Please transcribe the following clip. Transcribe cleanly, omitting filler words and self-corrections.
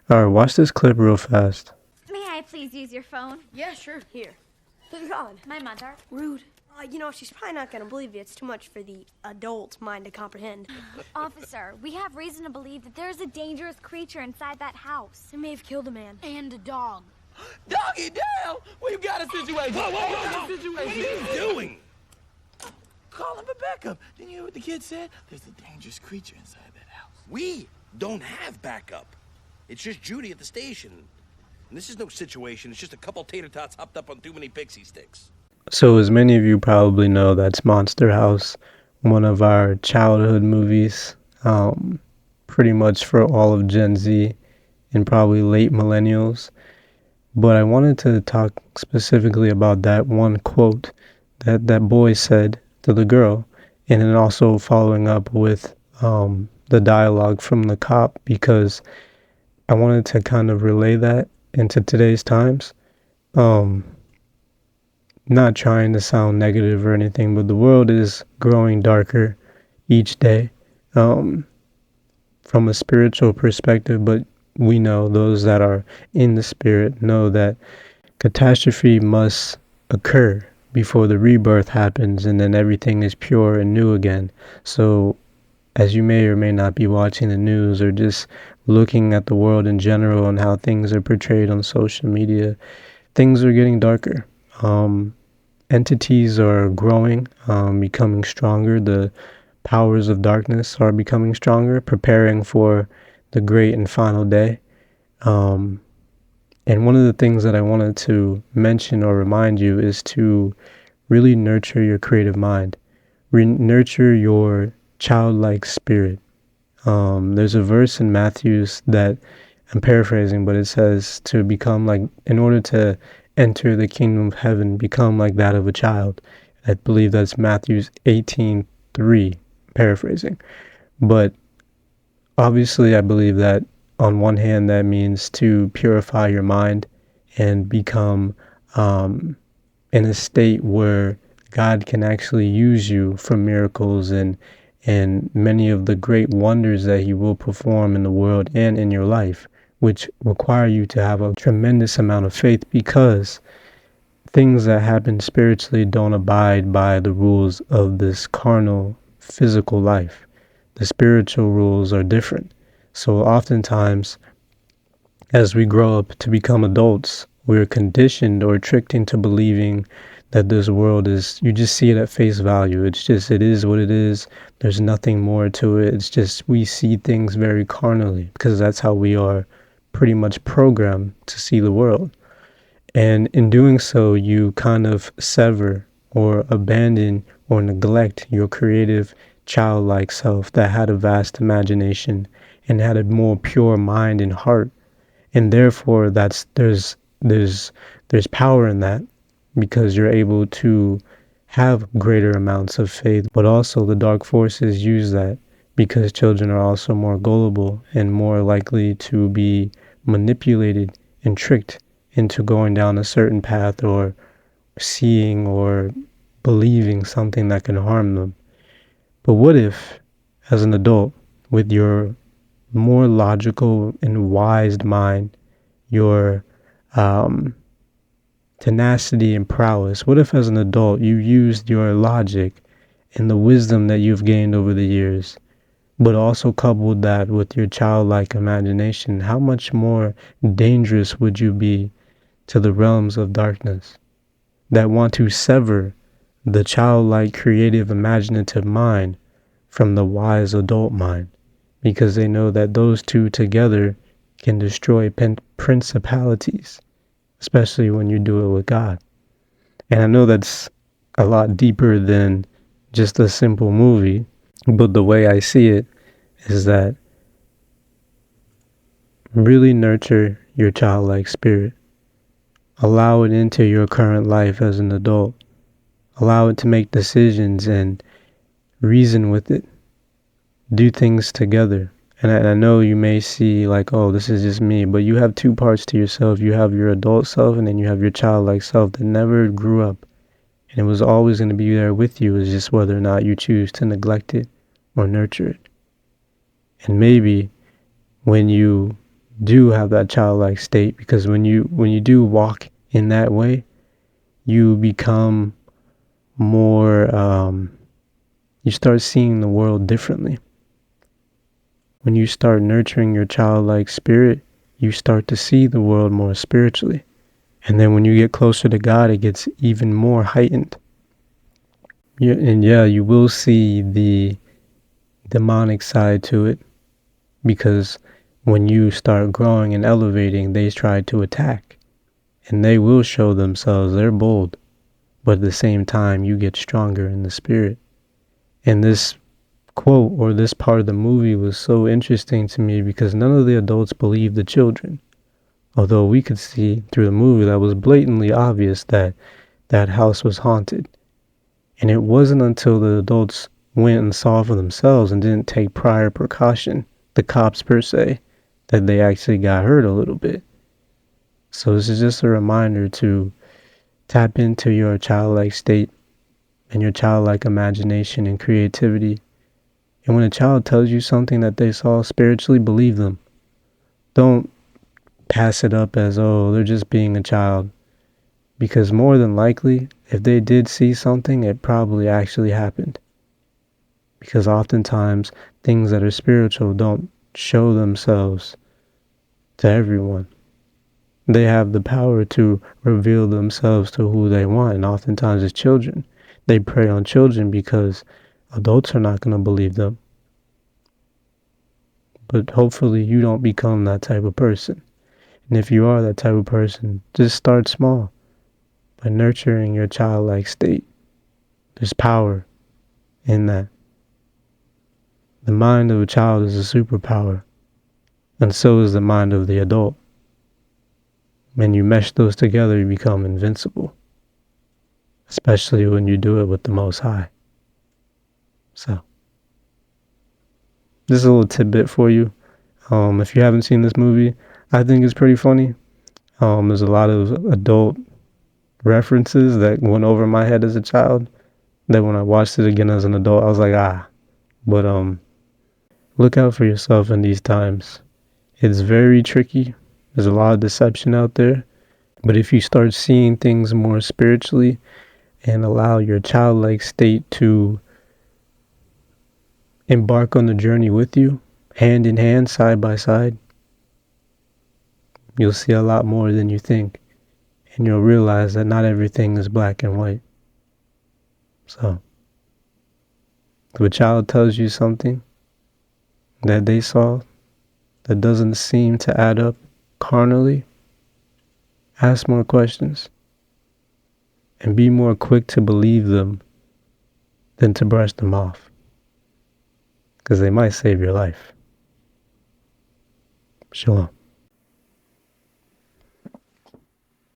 Alright, watch this clip real fast. May I please use your phone? Yeah, sure. Here. Who's calling? My mother. Rude. She's probably not gonna believe you. It's too much for the adult mind to comprehend. Officer, we have reason to believe that there's a dangerous creature inside that house. They may have killed a man. And a dog. Doggy down! We've got a situation. Whoa. Situation. What are you doing? Call him for backup. Didn't you hear what the kid said? There's a dangerous creature inside that house. We don't have backup. It's just Judy at the station. And this is no situation. It's just a couple tater tots hopped up on too many pixie sticks. So as many of you probably know, that's Monster House, one of our childhood movies, pretty much for all of Gen Z and probably late millennials. But I wanted to talk specifically about that one quote that boy said to the girl, and then also following up with the dialogue from the cop, because I wanted to kind of relay that into today's times. Not trying to sound negative or anything, but the world is growing darker each day from a spiritual perspective. But we know, those that are in the spirit know, that catastrophe must occur before the rebirth happens, and then everything is pure and new again. So as you may or may not be watching the news or just looking at the world in general and how things are portrayed on social media, things are getting darker. Entities are growing, becoming stronger. The powers of darkness are becoming stronger, preparing for the great and final day. And one of the things that I wanted to mention or remind you is to really nurture your creative mind, nurture your childlike spirit. There's a verse in Matthew's that I'm paraphrasing, but it says to become like, in order to enter the kingdom of heaven, become like that of a child. I believe that's Matthew's 18:3, paraphrasing. But obviously I believe that on one hand that means to purify your mind and become in a state where God can actually use you for miracles and many of the great wonders that he will perform in the world and in your life, which require you to have a tremendous amount of faith, because things that happen spiritually don't abide by the rules of this carnal physical life. The spiritual rules are different. So oftentimes, as we grow up to become adults, we're conditioned or tricked into believing that this world is, you just see it at face value. It's just, it is what it is. There's nothing more to it. It's just, we see things very carnally because that's how we are pretty much programmed to see the world. And in doing so, you kind of sever or abandon or neglect your creative childlike self that had a vast imagination and had a more pure mind and heart. And therefore there's power in that, because you're able to have greater amounts of faith. But also the dark forces use that, because children are also more gullible and more likely to be manipulated and tricked into going down a certain path or seeing or believing something that can harm them. But what if, as an adult, with your more logical and wise mind, your tenacity and prowess, what if as an adult you used your logic and the wisdom that you've gained over the years, but also coupled that with your childlike imagination? How much more dangerous would you be to the realms of darkness that want to sever the childlike, creative, imaginative mind from the wise adult mind, because they know that those two together can destroy principalities, especially when you do it with God. And I know that's a lot deeper than just a simple movie, but the way I see it is that really nurture your childlike spirit. Allow it into your current life as an adult. Allow it to make decisions and reason with it. Do things together. And I know you may see like, oh, this is just me, but you have two parts to yourself. You have your adult self, and then you have your childlike self that never grew up. And it was always going to be there with you. It's just whether or not you choose to neglect it or nurture it. And maybe when you do have that childlike state, because when you do walk in that way, you become more, you start seeing the world differently. When you start nurturing your childlike spirit, you start to see the world more spiritually. And then when you get closer to God, it gets even more heightened. You will see the demonic side to it, because when you start growing and elevating, they try to attack. And they will show themselves. They're bold. But at the same time, you get stronger in the spirit. And this quote, or this part of the movie, was so interesting to me because none of the adults believed the children. Although we could see through the movie that was blatantly obvious that that house was haunted. And it wasn't until the adults went and saw for themselves and didn't take prior precaution, the cops per se, that they actually got hurt a little bit. So this is just a reminder to tap into your childlike state and your childlike imagination and creativity. And when a child tells you something that they saw spiritually, believe them. Don't pass it up as, oh, they're just being a child. Because more than likely, if they did see something, it probably actually happened. Because oftentimes, things that are spiritual don't show themselves to everyone. They have the power to reveal themselves to who they want, and oftentimes it's children. They prey on children because adults are not going to believe them. But hopefully you don't become that type of person. And if you are that type of person, just start small by nurturing your childlike state. There's power in that. The mind of a child is a superpower, and so is the mind of the adult. When you mesh those together, you become invincible, especially when you do it with the Most High. So, this is a little tidbit for you. If you haven't seen this movie, I think it's pretty funny. There's a lot of adult references that went over my head as a child that when I watched it again as an adult, I was like, ah. But look out for yourself in these times. It's very tricky. There's a lot of deception out there. But if you start seeing things more spiritually and allow your childlike state to embark on the journey with you, hand in hand, side by side, you'll see a lot more than you think. And you'll realize that not everything is black and white. So, if a child tells you something that they saw that doesn't seem to add up carnally, ask more questions and be more quick to believe them than to brush them off, because they might save your life. Shalom.